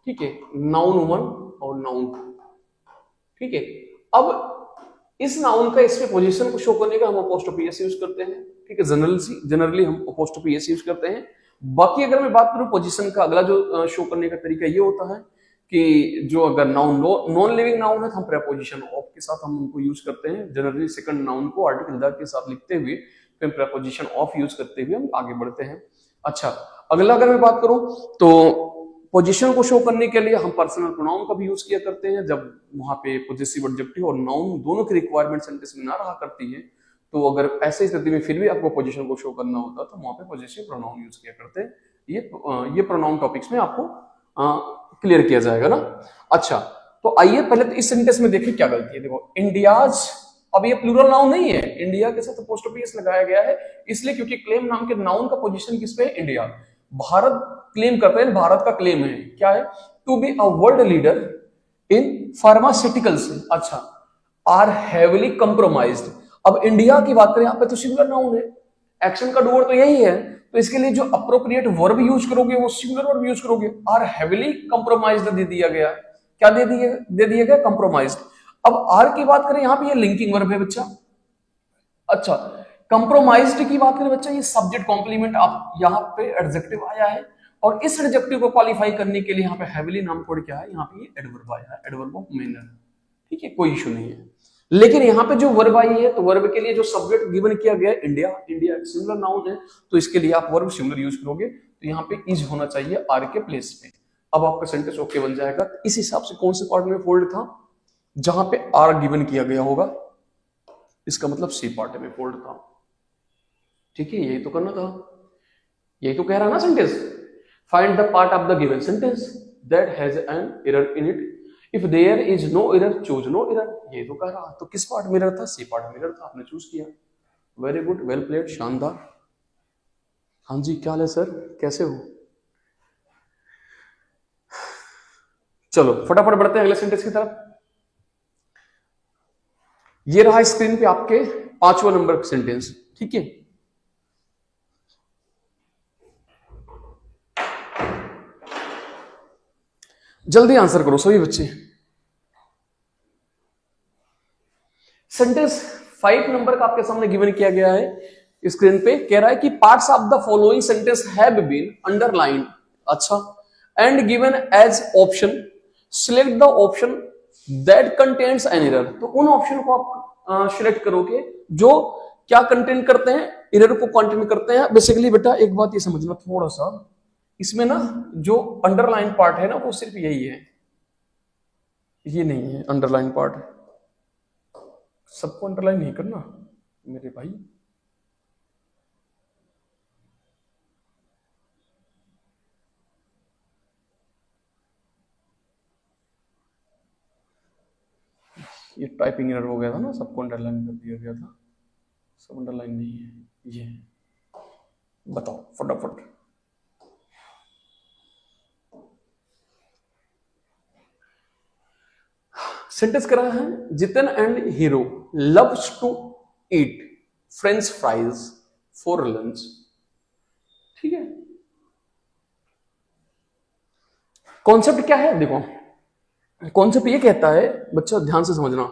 ठीक है, नाउन 1 और नाउन 2, ठीक है, अब इस नाउन का इस पे पोजीशन को शो करने का हम अपोस्ट्रोफी एस यूज करते हैं, ठीक है। जनरली हम अपोस्ट्रोफी एस यूज करते हैं। बाकी अगर मैं बात करूं पोजीशन का, अगला जो शो करने का तरीका ये होता है कि जो अगर नाउन नॉन लिविंग नाउन है तो हम प्रेपोजिशन ऑफ के साथ हम उनको यूज करते हैं। जनरली सेकंड नाउन को आर्टिकल द के साथ लिखते हुए फिर प्रेपोजिशन ऑफ यूज करते हुए हम आगे बढ़ते हैं। अच्छा, अगला अगर मैं बात करूं तो पोजीशन को शो करने के लिए हम पर्सनल प्रोनाउन का भी यूज किया करते हैं जब वहां पे पोजेसिव एडजेक्टिव और नाउन दोनों की रिक्वायरमेंट सेंटेंस में ना रहा करती है। तो अगर ऐसे स्थिति में फिर भी आपको पोजीशन को शो करना होता तो वहां पे पोजेसिव प्रोनाउन यूज किया करते हैं। ये प्रोनाउन टॉपिक्स में आपको क्लियर किया जाएगा ना। अच्छा, तो आइए पहले तो इस सेंटेंस में देखिए क्या गलती है। देखो, इंडियाज, अब ये प्लूरल नाउन नहीं है, इंडिया के साथ अपोस्ट्रोफी लगाया गया है इसलिए क्योंकि क्लेम नाम के नाउन का पोजीशन किस पे है? इंडिया। भारत क्लेम करते हैं, भारत का क्लेम है क्या है? To be a world leader in pharmaceuticals. अच्छा, आर हेविली कंप्रोमाइज्ड। अब इंडिया की बात करें यहाँ पे तो सिंगुलर नाउन है, एक्शन का डूअर तो यही है, तो इसके लिए जो अप्रोप्रिएट वर्ब यूज करोगे वो सिंगुलर वर्ब यूज करोगे। आर हेविली कंप्रोमाइज्ड दे दिया गया, क्या दे दिया गया? कंप्रोमाइज्ड। अब आर की बात करें यहाँ पे ये लिंकिंग वर्ब है बच्चा। अच्छा, कंप्रोमाइज्ड की बात करें बच्चा, ये सब्जेक्ट कॉम्प्लीमेंट आप यहाँ पे एडजेक्टिव आया है और इस एडजेक्टिव को क्वालिफाई करने के लिए यहाँ पे हेविली नाम कोड क्या है? यहाँ पे ये एडवर्ब आया है, एडवर्ब ऑफ मैनर। ठीक है, कोई इशू नहीं है। लेकिन यहाँ पे जो वर्ब आई है तो वर्ब के लिए जो सब्जेक्ट गिवन किया गया है इंडिया, इंडिया एक सिंगुलर नाउन है तो इसके लिए आप वर्ब सिंगुलर यूज करोगे, तो यहाँ पे इज होना चाहिए आर के प्लेस पे। अब आपका सेंटेंस ओके बन जाएगा। इस हिसाब से कौन से पार्ट में फोल्ड था? जहां पे आर गिवन किया गया होगा, इसका मतलब सी पार्ट में फोल्ड था। ठीक है, यही तो करना था, यही तो कह रहा ना sentence. Find the part of the given sentence that has an error in it, if there is no error choose no error. ये तो कह रहा, तो किस पार्ट में एरर था? सी पार्ट में एरर था, आपने चूज किया। वेरी गुड, वेल प्लेड, शानदार। हाँ जी, क्या हाल है सर, कैसे हो? चलो फटाफट बढ़ते हैं अगले सेंटेंस की तरफ। ये रहा स्क्रीन पे आपके 5वां नंबर सेंटेंस। ठीक है, जल्दी आंसर करो सभी बच्चे। सेंटेंस 5 नंबर का आपके सामने गिवन किया गया है स्क्रीन पे। कह रहा है कि parts of the following sentence have been underline, अच्छा, and given as option, select the option that contains an error. तो उन ऑप्शन को आप सिलेक्ट करोगे जो क्या कंटेन करते हैं? एरर को कंटेन करते हैं। बेसिकली बेटा एक बात ये समझना थोड़ा सा, इसमें ना जो अंडरलाइन पार्ट है ना वो सिर्फ यही है, ये नहीं है अंडरलाइन पार्ट। सबको अंडरलाइन नहीं करना मेरे भाई। ये टाइपिंग एरर हो गया था ना, सबको अंडरलाइन कर दिया गया था, सब अंडरलाइन नहीं है। ये बताओ फटाफट। सेंटेंस करा है, Jitan and hero loves to eat French fries for lunch. ठीक है, कॉन्सेप्ट क्या है? देखो, कॉन्सेप्ट ये कहता है बच्चा, ध्यान से समझना,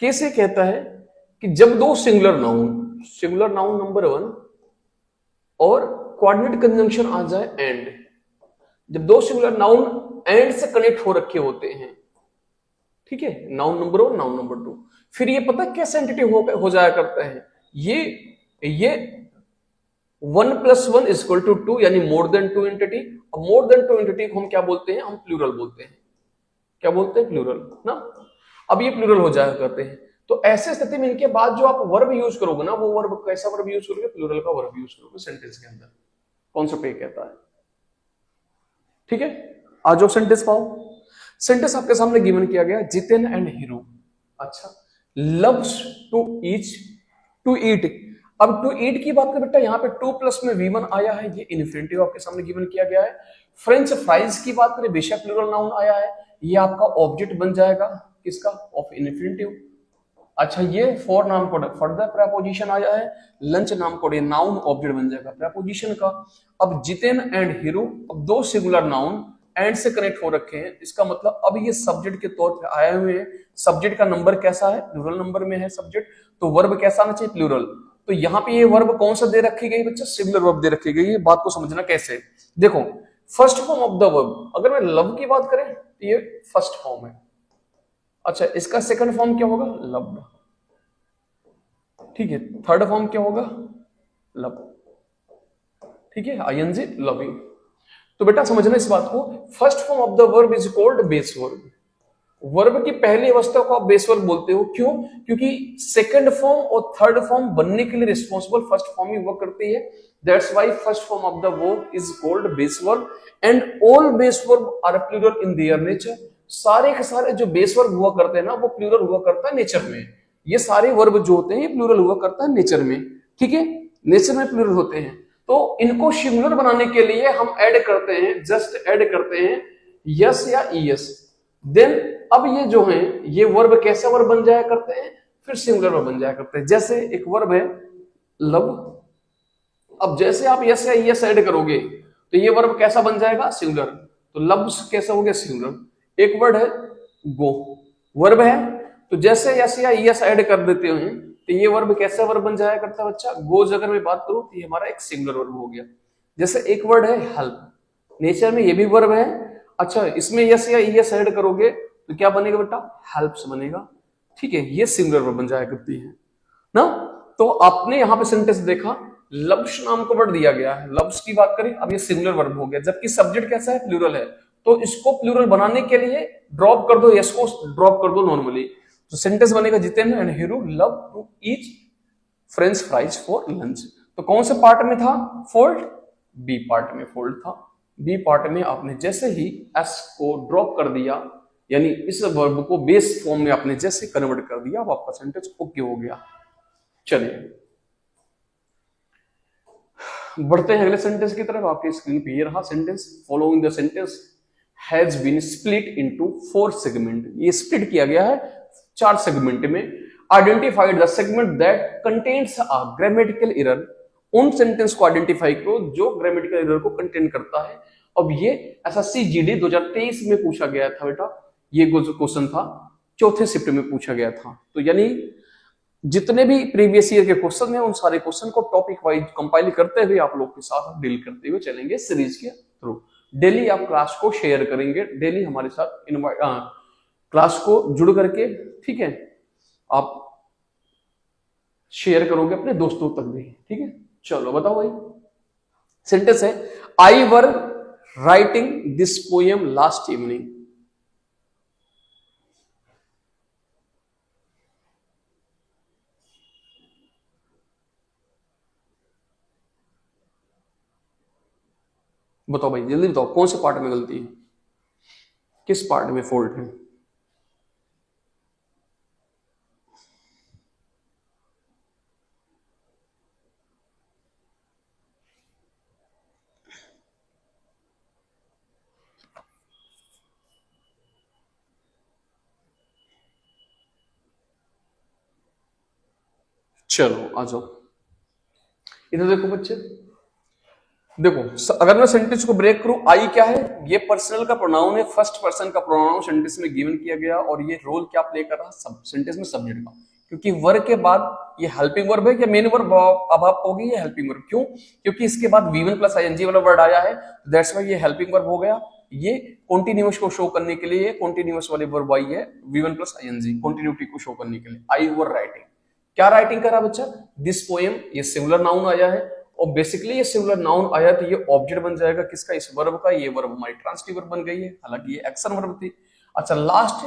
कैसे कहता है कि जब दो सिंगुलर नाउन नंबर 1 और कोऑर्डिनेट कंजंक्शन आ जाए एंड, जब दो सिंगुलर नाउन एंड से कनेक्ट हो रखे होते हैं, ठीक है, नाउन नंबर 1 नाउन नंबर 2, फिर ये पता कैसे एंटिटी हो जाया करता है? ये 1 + 1 = 2, यानी मोर देन 2 एंटिटी। अब मोर देन 2 एंटिटी को हम क्या बोलते हैं? हम प्लूरल बोलते हैं। क्या बोलते हैं? प्लूरल ना। अब ये प्लूरल हो जाया करते हैं, तो ऐसे स्थिति में इनके बाद जो आप वर्ब यूज करोगे ना, वो वर्ब कैसा वर्ब यूज करोगे? प्लूरल का वर्ब यूज करोगे सेंटेंस के अंदर। कॉन्सेप्ट ये कहता है। ठीक है, आज जो सेंटेंस पाओ, सेंटेंस आपके सामने गिवन किया गया, जितेन एंड हीरो, अच्छा, लव्स टू ईट। अब टू ईट की बात करें बेटा, यहाँ पे 2 प्लस में V1 आया है, ये इन्फिनिटिव आपके सामने गिवन किया गया है। फ्रेंच फ्राइज की बात करें, बेशक प्लूरल नाउन आया है, ये आपका ऑब्जेक्ट बन जाएगा किसका? Of infinitive. अच्छा, ये फॉर नाम कोड फर्दर प्रेपोजिशन आया है, लंच नाम कोड, ये नाउन ऑब्जेक्ट बन जाएगा प्रेपोजिशन का। अब जितेन एंड हीरो, अब दो सिंगुलर नाउन एंड से कनेक्ट हो रखे हैं, इसका मतलब अब ये सब्जेक्ट के तौर पे आए हुए हैं। सब्जेक्ट का नंबर कैसा है? प्लूरल नंबर में है सब्जेक्ट, तो वर्ब कैसा आना चाहिए? प्लूरल। तो यहाँ पे ये वर्ब कौन सा दे रखी गई बच्चा? सिंगुलर वर्ब दे रखी गई है। बात को समझना कैसे, देखो, first form of the verb, अगर मैं लव की बात करें तो ये फर्स्ट फॉर्म है। अच्छा, इसका सेकंड फॉर्म क्या होगा? लव्ड। ठीक है, थर्ड फॉर्म क्या होगा? लव। ठीक है, ING, लविंग। तो बेटा समझना इस बात को, first form of the verb is called base verb. Verb की पहली अवस्था को आप बेस वर्ब बोलते हो, क्यों? क्योंकि सेकंड फॉर्म और थर्ड फॉर्म बनने के लिए रिस्पॉन्सिबल फर्स्ट फॉर्म ही वर्क करती है। That's why first form of the verb is called base verb and all base verb are plural in their nature. सारे के सारे जो बेस वर्ब हुआ करते हैं ना, वो प्लूरल हुआ करता है नेचर में। ये सारे वर्ब जो होते हैं ये प्लूरल हुआ करता है नेचर में, ठीक है, नेचर में प्लूरल होते हैं। तो इनको सिंगुलर बनाने के लिए हम ऐड करते हैं, जस्ट ऐड करते हैं यस या ईएस। देन अब ये जो है ये वर्ब कैसा वर्ब बन जाया करते हैं, फिर सिंगुलर वर्ब बन जाया करते हैं। जैसे एक वर्ब है लव, अब जैसे आप यस या ईएस ऐड करोगे तो ये वर्ब कैसा बन जाएगा, सिंगुलर। तो लव कैसा हो गया, सिंगुलर। एक वर्ड है गो, वर्ब है, तो जैसे यस या ईएस ऐड कर देते हैं तो ये वर्ब कैसा वर्ब बन जाया करता है बच्चा, गोज। अगर मैं बात करूं तो ये हमारा एक सिंगुलर वर्ब हो गया। जैसे एक वर्ड है हेल्प, नेचर में ये भी वर्ब है, अच्छा इसमें यस या ईएस ऐड करोगे तो क्या बनेगा बेटा, हेल्प्स बनेगा, ठीक है, ये सिंगुलर वर्ब बन जाया करती है ना। तो आपने यहां पे सेंटेंस देखा, लव्स नाम को वर्ड दिया गया है, लव्स की बात करें, अब ये सिंगुलर वर्ब हो गया, जबकि सब्जेक्ट कैसा है, प्लूरल है। तो इसको प्लूरल बनाने के लिए ड्रॉप कर दो, यस को ड्रॉप कर दो नॉर्मली, तो सेंटेंस बनेगा Jitendra and Hiru love to eat French fries for lunch. तो कौन से पार्ट में था फोल्ड, बी पार्ट में फोल्ड था। बी पार्ट में आपने जैसे ही एस को ड्रॉप कर दिया, यानी इस वर्ब को बेस फॉर्म में आपने जैसे कन्वर्ट कर दिया, अब आपका सेंटेंस ओके हो गया। चलिए बढ़ते हैं अगले सेंटेंस की तरफ। आपके स्क्रीन पे ये रहा sentence, following the sentence has been split into 4 segment. ये स्प्लिट किया गया है 4 सेगमेंट में। Identified the segment that contains a grammatical error. उन सेंटेंस को आइडेंटिफाई करो जो ग्रामेटिकल एरर को कंटेन करता है। अब ये एसएससी जीडी 2023 में पूछा गया था बेटा, ये क्वेश्चन था, चौथे शिफ्ट में पूछा गया था। तो यानी जितने भी प्रीवियस ईयर के क्वेश्चन हैं उन सारे क्वेश्चन को टॉपिक वाइज कंपाइल करते हुए आप लोग के साथ डील करते हुए चलेंगे सीरीज के थ्रू। डेली आप क्लास को शेयर करेंगे, डेली हमारे साथ क्लास को जुड़ करके, ठीक है, आप शेयर करोगे अपने दोस्तों तक भी, ठीक है। चलो बताओ भाई, सेंटेंस है I were writing this poem last evening. बताओ भाई जल्दी बताओ, कौन से पार्ट में गलती है, किस पार्ट में फॉल्ट है। चलो आ जाओ इधर देखो बच्चे, देखो अगर मैं सेंटेंस को ब्रेक करूं, आई क्या है, ये पर्सनल का प्रोनाउन है, फर्स्ट पर्सन का प्रोनाउन सेंटेंस में गिवन किया गया, और ये रोल क्या प्ले कर रहा है सेंटेंस में, सब्जेक्ट का। क्योंकि वर्ब के बाद ये हेल्पिंग वर्ब है या मेन वर्ब, अब आप होगी ये हेल्पिंग वर्ब। क्यों? क्योंकि इसके बाद V1 प्लस आईएनजी वाला वर्ड आया है, दैट्स व्हाई ये हेल्पिंग वर्ब हो गया। ये कॉन्टिन्यूअस को शो करने के लिए कॉन्टिन्यूअस वाली वर्ब आई है, V1 प्लस आईएनजी, कॉन्टिन्यूटी को शो करने के लिए। आई वर राइटिंग, क्या राइटिंग करा बच्चा, दिस पोएम, ये सिंगुलर नाउन आया है, और बेसिकली ये सिंगुलर नाउन आया तो ये ऑब्जेक्ट बन जाएगा किसका, इस वर्ब का। ये वर्ब हमारी ट्रांसिटिव वर्ब बन गई है, हालांकि ये एक्शन वर्ब थी। अच्छा लास्ट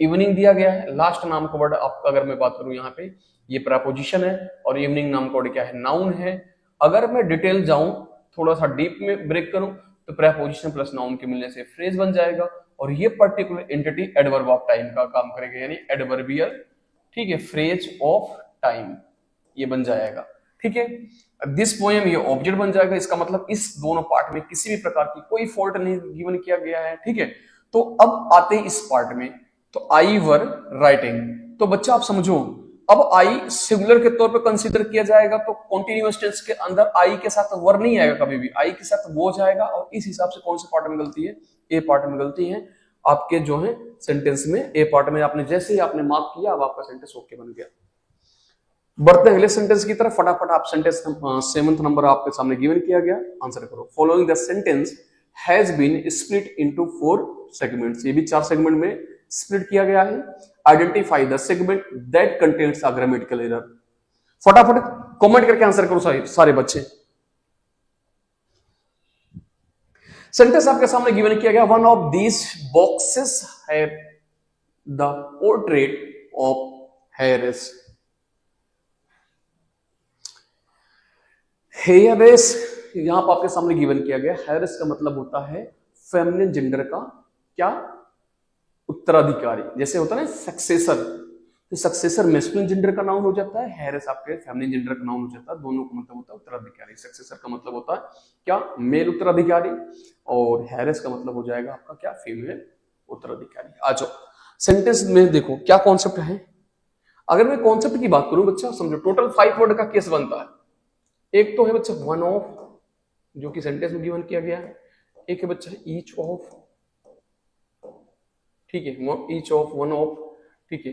इवनिंग दिया गया है, लास्ट नाम का वर्ड आपका अगर मैं बात करूं यहाँ पे ये प्रपोजिशन है, और इवनिंग नाम का वर्ड क्या है, नाउन है। अगर मैं डिटेल जाऊं, थोड़ा सा डीप में ब्रेक करूं, तो प्रपोजिशन प्लस नाउन के मिलने से फ्रेज बन जाएगा, और ये particular entity adverb of time का काम करेगा, यानी एडवर्बियल, ठीक है, फ्रेज ऑफ टाइम ये बन जाएगा, ठीक है। दिस पोएम ये ऑब्जेक्ट बन जाएगा, इसका मतलब इस दोनों पार्ट में किसी भी प्रकार की कोई फॉल्ट नहीं गिवन किया गया है, ठीक है। तो अब आते हैं इस पार्ट में, तो आई वर राइटिंग, तो बच्चा आप समझो, अब आई सिंगुलर के तौर पे कंसीडर किया जाएगा, तो कॉन्टिन्यूअस टेंस के अंदर आई के साथ वर नहीं आएगा कभी भी, आई के साथ वो जाएगा, और इस हिसाब से कौन से पार्ट में गलती है, ए पार्ट में गलती है आपके जो है सेंटेंस में, ए पार्ट में आपने जैसे ही आपने मार्क किया, अब आपका सेंटेंस ओके बन गया। बढ़ते हैं अगले सेंटेंस की तरफ, फटाफट आप सेंटेंस 7th नंबर आपके सामने गिवन किया गया, आंसर करो। Following the sentence has been split into 4 segments, ये भी 4 सेगमेंट में स्प्लिट किया गया है। Identify the segment that contains a grammatical error. फटाफट कमेंट करके आंसर करो सारे बच्चे। सेंटेंस आपके सामने गिवन किया गया, वन ऑफ दीज बॉक्सेस है the portrait of Harris. Harris यहां पर आपके सामने गिवन किया गया, हैरिस का मतलब होता है फेमिनिन जेंडर का क्या, उत्तराधिकारी। जैसे होता है ना सक्सेसर, तो सक्सेसर मैस्कुलिन जेंडर का नाउन हो जाता है, हैरिस आपके फेमिनिन जेंडर का नाउन हो जाता है। दोनों का मतलब होता है उत्तराधिकारी। सक्सेसर का मतलब होता है क्या, मेल उत्तराधिकारी, और हैरिस का मतलब हो जाएगा आपका क्या, फीमेल उत्तराधिकारी। आ जाओ सेंटेंस में देखो क्या कॉन्सेप्ट है। अगर मैं कॉन्सेप्ट की बात करूं बच्चा समझो, टोटल 5 वर्ड का केस बनता है। एक तो है बच्चा वन ऑफ, जो कि सेंटेंस में गिवन किया गया है। एक है बच्चा ईच ऑफ, ठीक है, ईच ऑफ, वन ऑफ, ठीक है,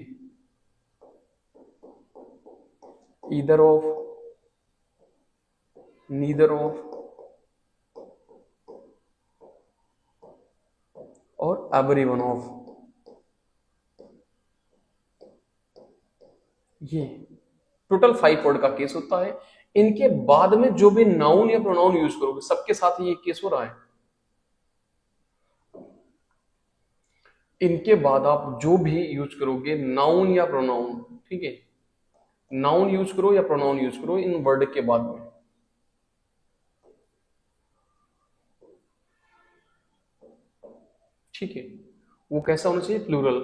ईदर ऑफ, नीदर ऑफ, और एवरी वन ऑफ। ये टोटल 5 वर्ड का केस होता है। इनके बाद में जो भी नाउन या प्रोनाउन यूज करोगे, सबके साथ ये केस हो रहा है। इनके बाद आप जो भी यूज करोगे नाउन या प्रोनाउन, ठीक है, नाउन यूज करो या प्रोनाउन यूज करो इन वर्ड के बाद में, ठीक है, वो कैसा होना चाहिए, प्लूरल।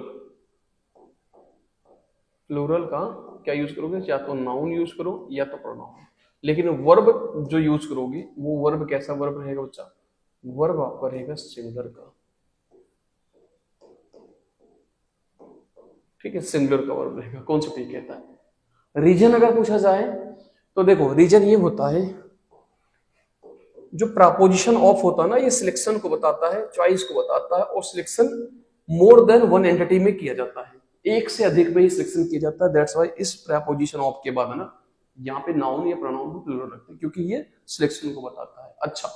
प्लूरल का क्या यूज करोगे, या तो नाउन यूज करो या तो प्रोनाउन। लेकिन वर्ब जो यूज करोगे वो वर्ब कैसा वर्ब रहेगा बच्चा, वर्ब आपका रहेगा सिंगुलर का, ठीक है, सिंगुलर का वर्ब रहेगा। कौन सा ठीक कहता है। रीजन अगर पूछा जाए तो देखो रीजन ये होता है, जो प्रपोजिशन ऑफ होता है ना, ये सिलेक्शन को बताता है, चॉइस को बताता है, और selection more than one entity में किया जाता है, एक से अधिक में ही सिलेक्शन किया जाता है। दैट्स व्हाई इस प्रपोजिशन ऑफ के बाद है ना, यहाँ पे नाउन या प्रोनाउन को प्लूरल रखते हैं, क्योंकि ये सिलेक्शन को बताता है। अच्छा,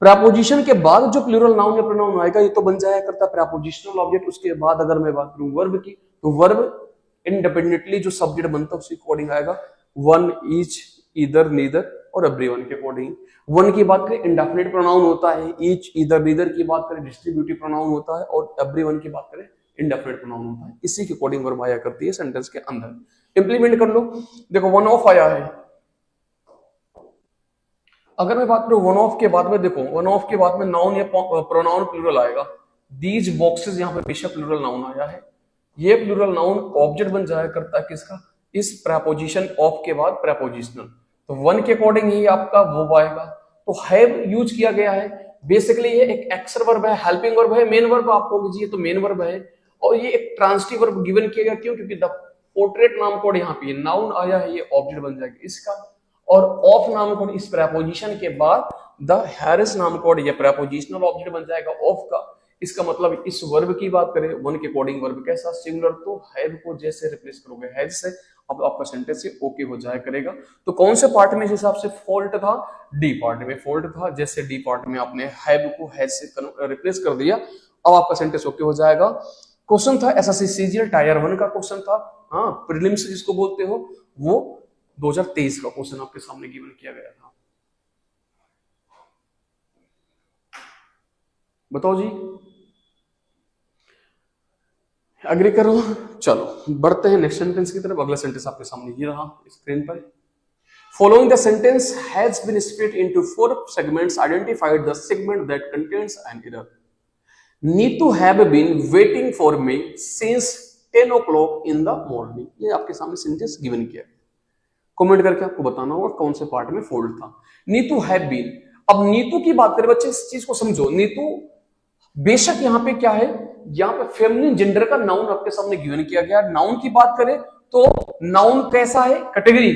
प्रपोजिशन के बाद जो प्लूरल नाउन या प्रोनाउन आएगा ये तो बन जाया करता है प्रपोजिशनल ऑब्जेक्ट। उसके बाद अगर मैं बात करूं वर्ब की, तो वर्ब इंडिपेंडेंटली जो सब्जेक्ट बनता है उसके अकॉर्डिंग आएगा, वन, ईच, ईदर, नीदर और एवरीवन के अकॉर्डिंग। वन की बात करें इंडेफिनिट प्रोनाउन होता है, ईच, ईदर, नीदर की बात करें डिस्ट्रीब्यूटिव प्रोनाउन होता है, और एवरीवन की बात करें इंडेफिनिट प्रोनाउन होता है। इसी के अकॉर्डिंग वर्ब आया करती है सेंटेंस के अंदर। इंप्लीमेंट कर लो, देखो वन ऑफ आया है। अगर मैं बात करूं वन ऑफ के बाद में, देखो वन ऑफ के बाद में नाउन या प्रोनाउन प्लूरल आएगा। दीज बॉक्सेस, यहाँ पे बेशक प्लूरल नाउन आया है, ये प्लूरल नाउन ऑब्जेक्ट बन जाया करता है किसका, इस प्रपोजिशन ऑफ के बाद प्रपोजिशनल। तो वन के अकॉर्डिंग ही आपका वो आएगा। तो हैव यूज किया गया है, बेसिकली ये एक एक्शन वर्ब है, हेल्पिंग वर्ब है, मेन वर्ब आपको कीजिए तो मेन वर्ब है, और ये एक ट्रांजिटिव वर्ब गिवन किया गया। क्यों, क्योंकि द पोर्ट्रेट नाम कोड यहाँ पे नाउन आया है, ये ऑब्जेक्ट बन जाएगा इसका, और ऑफ नाम कोड इस प्रपोजिशन के बाद द हैरिस नाम कोड ये प्रपोजिशनल ऑब्जेक्ट बन जाएगा ऑफ का। इसका मतलब इस वर्ब की बात करें वन के अकॉर्डिंग वर्ब कैसा, सिंगुलर, तो हैव को जैसे रिप्लेस करोगे हैज से, अब आपका सेंटेंस से ओके हो जाया करेगा। तो कौन से पार्ट में इस हिसाब से फॉल्ट था, डी पार्ट में फॉल्ट था। जैसे डी पार्ट में आपने हैव को हैज से रिप्लेस कर दिया, अब आपका सेंटेंस ओके हो जाएगा। क्वेश्चन था एसएससी सीजीएल टायर 1 का क्वेश्चन था, हाँ प्रीलिम्स जिसको बोलते हो, वो 2023 का क्वेश्चन आपके सामने गिवन किया गया था। बताओ जी, एग्री करो। चलो बढ़ते हैं नेक्स्ट सेंटेंस की तरफ। अगला सेंटेंस आपके सामने ये रहा स्क्रीन पर। Following the sentence has been split into 4 segments. Identified the segment that contains an error. Need to have been waiting for me since 10 o'clock in the morning. ये आपके सामने सेंटेंस गिवन किया है। कमेंट करके आपको बताना होगा कौन से पार्ट में फॉल्ट था। नीतू हैव बीन, अब नीतू की बात करें बच्चे, इस चीज को समझो। नीतू बेशक यहाँ पे क्या है, यहाँ पे फेमिनिन जेंडर का नाउन आपके सामने गिवन किया गया। नाउन की बात करें तो नाउन कैसा है, कैटेगरी।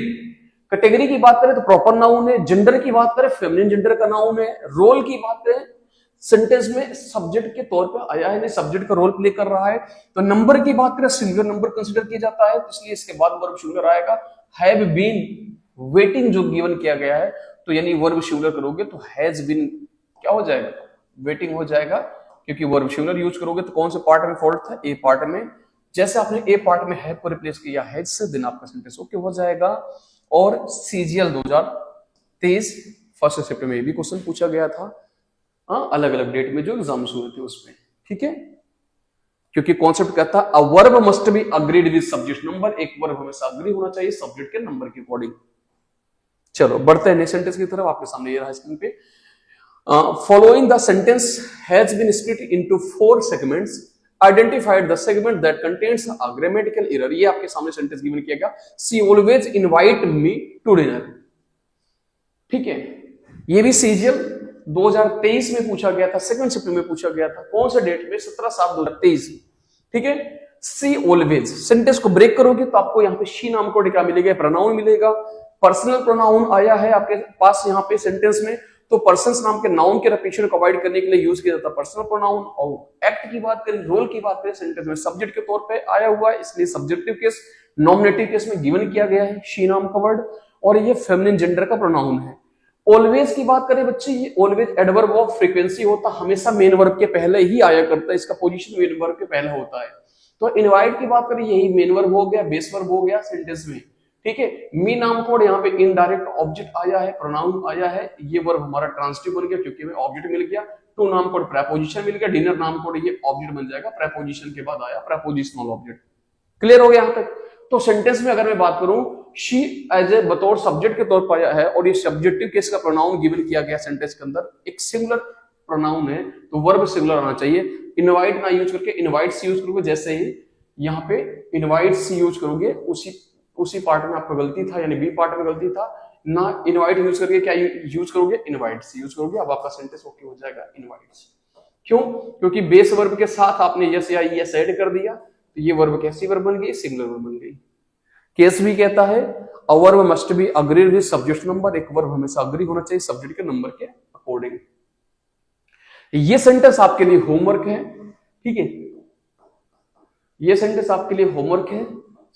कैटेगरी की बात करें तो प्रॉपर नाउन है। जेंडर की बात करें फेमिनिन जेंडर का नाउन है। रोल की बात करें सेंटेंस में सब्जेक्ट के तौर पे आया है, नहीं सब्जेक्ट का रोल प्ले कर रहा है। तो नंबर की बात करें सिंगुलर नंबर कंसीडर किया जाता है, इसलिए इसके बाद वर्ब सिंगुलर आएगा। हैव बीन वेटिंग जो गिवन किया गया है, तो यानी वर्ब सिंगुलर करोगे तो हैज बीन क्या हो जाएगा, वेटिंग हो जाएगा, क्योंकि वर्ब सिंगुलर यूज करोगे। तो कौन से पार्ट में फॉल्ट था, ए पार्ट में। जैसे आपने ए पार्ट में हैव को रिप्लेस किया हैज से, देन आपका सेंटेंस ओके हो जाएगा। और सीजीएल 2023 फर्स्ट सेप्टेम्बर में भी क्वेश्चन पूछा गया था। अलग अलग डेट में जो एग्जाम्स हुए थे उसमें, ठीक है। क्योंकि कॉन्सेप्ट कहता है a verb must be agreed with subject number, एक वर्ब हमेशा अग्री होना चाहिए सब्जेक्ट के नंबर के अकॉर्डिंग। चलो बढ़ते हैं नेक्स्ट सेंटेंस की तरफ। आपके सामने ये रहा स्क्रीन पे, following the sentence has been split into 4 segments, identified the segment that contains a grammatical error. ये आपके सामने सेंटेंस गिवन किया गया, she always invite me to dinner, ठीक है। ये भी सीजीएल 2023 में पूछा गया था, सेकंड शिफ्ट में पूछा गया था, कौन सा डेट में, 17/7/2023, ठीक है। सी ऑलवेज, सेंटेंस को ब्रेक करोगे तो आपको यहाँ पे शी नाम को क्या मिलेगा, प्रोनाउन मिलेगा। पर्सनल प्रोनाउन आया है आपके पास यहाँ पे सेंटेंस में, तो पर्सन्स नाम के नाउन के रिपीटेशन को अवॉइड करने के लिए यूज किया जाता है पर्सनल प्रोनाउन। और एक्ट की बात करें, रोल की बात करें, सेंटेंस में सब्जेक्ट के तौर पे आया हुआ है, इसलिए सब्जेक्टिव केस नॉमिनेटिव केस में गिवन किया गया है शी नाम का वर्ड, और ये फेमिनिन जेंडर का प्रोनाउन है। ऑलवेज की बात करें बच्चे, ये ऑलवेज एडवर्ब ऑफ फ्रीक्वेंसी होता है, हमेशा मेन वर्ब के पहले ही आया करता है, इसका पोजीशन मेन वर्ब के पहले होता है। तो इनवाइट की बात करें, यही मेन वर्ब हो गया, बेस वर्ब हो गया सेंटेंस में, ठीक है। मी नाम कोड यहाँ पे इनडायरेक्ट ऑब्जेक्ट आया है, प्रोनाउन आया है, ये वर्ब हमारा ट्रांसिटिव बन गया क्योंकि हमें ऑब्जेक्ट मिल गया। टू नाम कोड प्रेपोजिशन मिल गया, डिनर नाम कोड ये ऑब्जेक्ट बन जाएगा, प्रेपोजिशन के बाद आया प्रेपोजिशनल ऑब्जेक्ट। क्लियर हो गया यहाँ तक। तो सेंटेंस में अगर मैं बात करूं, शी एज ए बतौर सब्जेक्ट के तौर पर आया है और ये सब्जेक्टिव केस का प्रोनाउन गिवन किया गया सेंटेंस के अंदर, एक सिंगुलर प्रोनाउन है तो वर्ब सिंगुलर आना चाहिए। इनवाइट ना यूज करके इनवाइट्स यूज करोगे, जैसे ही यहाँ पे इनवाइट्स यूज करोगे उसी पार्ट में आपका गलती था, यानी बी पार्ट में गलती था ना। इनवाइट यूज करके क्या यूज करोगे, इनवाइट्स यूज करोगे, अब आपका सेंटेंस ओके हो जाएगा इनवाइट्स। क्यों? क्योंकि बेस वर्ब के साथ आपने यस या यस ऐड कर दिया, तो ये वर्ब कैसी वर्ब बन गई, सिंगुलर वर्ब बन गई। केस भी कहता है a verb must be agreed with subject number, एक वर्ब हमेशा अग्री होना चाहिए सब्जेक्ट के नंबर के अकॉर्डिंग। ये सेंटेंस आपके लिए होमवर्क है, ठीक है। ये सेंटेंस आपके लिए होमवर्क है।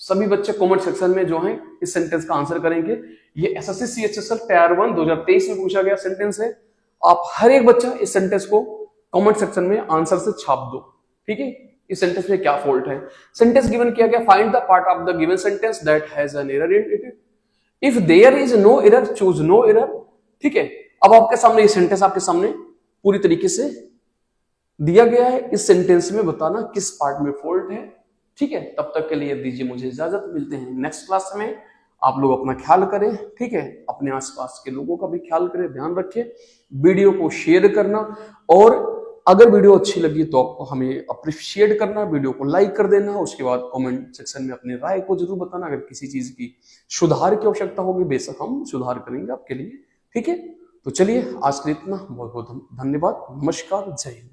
सभी बच्चे कमेंट सेक्शन में जो हैं इस सेंटेंस का आंसर करेंगे। ये एसएससी सीएचएसएल टायर 1 2023 में पूछा गया सेंटेंस है। आप हर एक बच्चा इस सेंटेंस को कमेंट सेक्शन में आंसर से छाप दो, ठीक है। इस सेंटेंस में क्या फॉल्ट है। सेंटेंस गिवन किया गया, find the part of the given sentence that has an error in it. If there is no error choose no error, ठीक है। अब आपके सामने ये सेंटेंस आपके सामने पूरी तरीके से दिया गया है, इस सेंटेंस में बताना किस पार्ट में फॉल्ट है, ठीक है। तब तक के लिए दीजिए मुझे इजाजत, मिलते हैं नेक्स्ट क्लास में। आप लोग अपना ख्याल करें, ठीक है। अपने आसपास के लोगों का भी ख्याल करें, ध्यान रखें, वीडियो को शेयर करना, और अगर वीडियो अच्छी लगी तो आपको हमें अप्रिशिएट करना, वीडियो को लाइक कर देना। उसके बाद कमेंट सेक्शन में अपनी राय को जरूर बताना। अगर किसी चीज की सुधार की आवश्यकता होगी बेशक हम सुधार करेंगे आपके लिए, ठीक है। तो चलिए आज के लिए इतना, बहुत बहुत धन्यवाद, नमस्कार, जय हिंद।